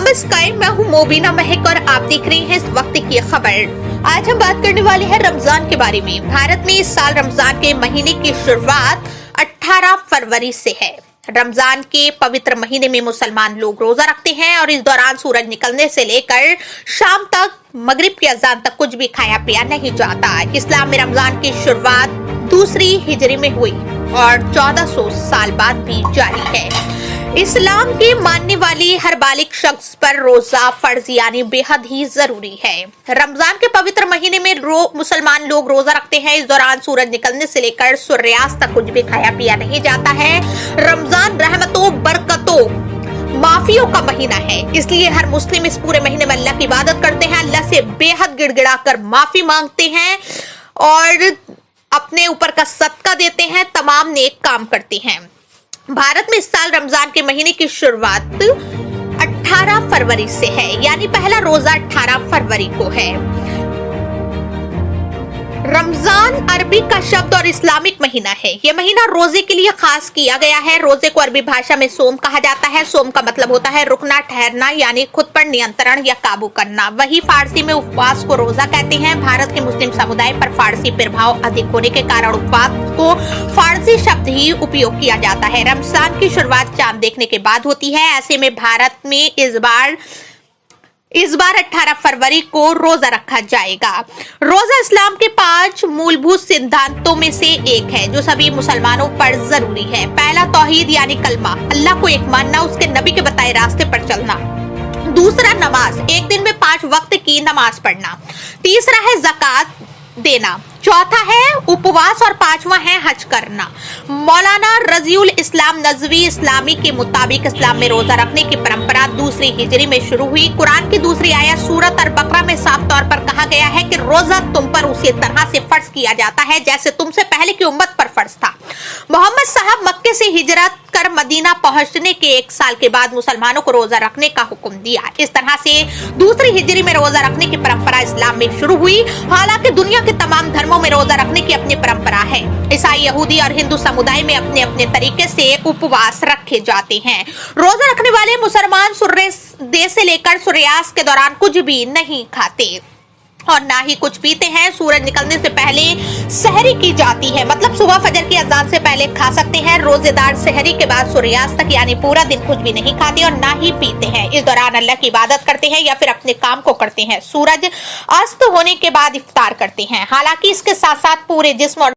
नमस्कार, मैं हूँ मोबिना महक और आप देख रहे हैं इस वक्त की खबर। आज हम बात करने वाले हैं रमजान के बारे में। भारत में इस साल रमजान के महीने की शुरुआत 18 फरवरी से है। रमजान के पवित्र महीने में मुसलमान लोग रोजा रखते हैं और इस दौरान सूरज निकलने से लेकर शाम तक मगरिब की अजान तक कुछ भी खाया पिया नहीं जाता। इस्लाम में रमजान की शुरुआत दूसरी हिजरी में हुई और 1400 साल बाद भी जारी है। इस्लाम के मानने वाले हर बालिग शख्स पर रोजा फर्ज यानी बेहद ही जरूरी है। रमजान के पवित्र महीने में मुसलमान लोग रोजा रखते हैं। इस दौरान सूरज निकलने से लेकर सूर्यास्त तक कुछ भी खाया पिया नहीं जाता है। रमजान रहमतों बरकतों माफियों का महीना है, इसलिए हर मुस्लिम इस पूरे महीने में अल्लाह की इबादत करते हैं, अल्लाह से बेहद गिड़गिड़ा कर माफी मांगते हैं और अपने ऊपर का सदका देते हैं, तमाम नेक काम करते हैं। भारत में इस साल रमजान के महीने की शुरुआत 18 फरवरी से है, यानी पहला रोजा 18 फरवरी को है। रमजान अरबी का शब्द और इस्लामिक महीना है। यह महीना रोजे के लिए खास किया गया है। रोजे को अरबी भाषा में सोम कहा जाता है। सोम का मतलब होता है रुकना, ठहरना, यानी खुद पर नियंत्रण या काबू करना। वही फारसी में उपवास को रोजा कहते हैं। भारत के मुस्लिम समुदाय पर फारसी प्रभाव अधिक होने के कारण उपवास को फारसी शब्द ही उपयोग किया जाता है। रमजान की शुरुआत चांद देखने के बाद होती है। ऐसे में भारत में इस बार 18 फरवरी को रोजा रखा जाएगा। रोजा इस्लाम के 5 मूलभूत सिद्धांतों में से एक है जो सभी मुसलमानों पर जरूरी है। पहला तौहीद यानी कलमा, अल्लाह को एक मानना, उसके नबी के बताए रास्ते पर चलना। दूसरा नमाज, एक दिन में 5 वक्त की नमाज पढ़ना। तीसरा है ज़कात देना। चौथा है उपवास और 5वां है हज करना। मौलाना रजीउल इस्लाम नजवी इस्लामी के मुताबिक इस्लाम में रोजा रखने की परंपरा दूसरी हिजरी में शुरू हुई। कुरान की दूसरी आयत सूरत अल-बकरा में साफ तौर पर कहा गया है कि रोजा तुम पर उसी तरह से फर्ज किया जाता है जैसे तुमसे पहले की उम्मत पर फर्ज था। मोहम्मद साहब मक्के से हिजरत कर मदीना पहुंचने के 1 साल के बाद मुसलमानों को रोजा रखने का हुक्म दिया। इस तरह से दूसरी हिजरी में रोजा रखने की परंपरा इस्लाम में शुरू हुई। हालांकि दुनिया के तमाम धर्मों में रोजा रखने की अपनी परंपरा है। ईसाई, यहूदी और हिंदू समुदाय में अपने अपने तरीके से उपवास रखे जाते हैं। रोजा रखने वाले मुसलमान सूर्योदय से लेकर सूर्यास्त के दौरान कुछ भी नहीं खाते और ना ही कुछ पीते हैं। सूरज निकलने से पहले सहरी की जाती है, मतलब सुबह फजर की अजान से पहले खा सकते हैं। रोजेदार सहरी के बाद सूर्यास्त तक यानी पूरा दिन कुछ भी नहीं खाते और ना ही पीते हैं। इस दौरान अल्लाह की इबादत करते हैं या फिर अपने काम को करते हैं। सूरज अस्त होने के बाद इफ्तार करते हैं। हालांकि इसके साथ साथ पूरे जिस्म और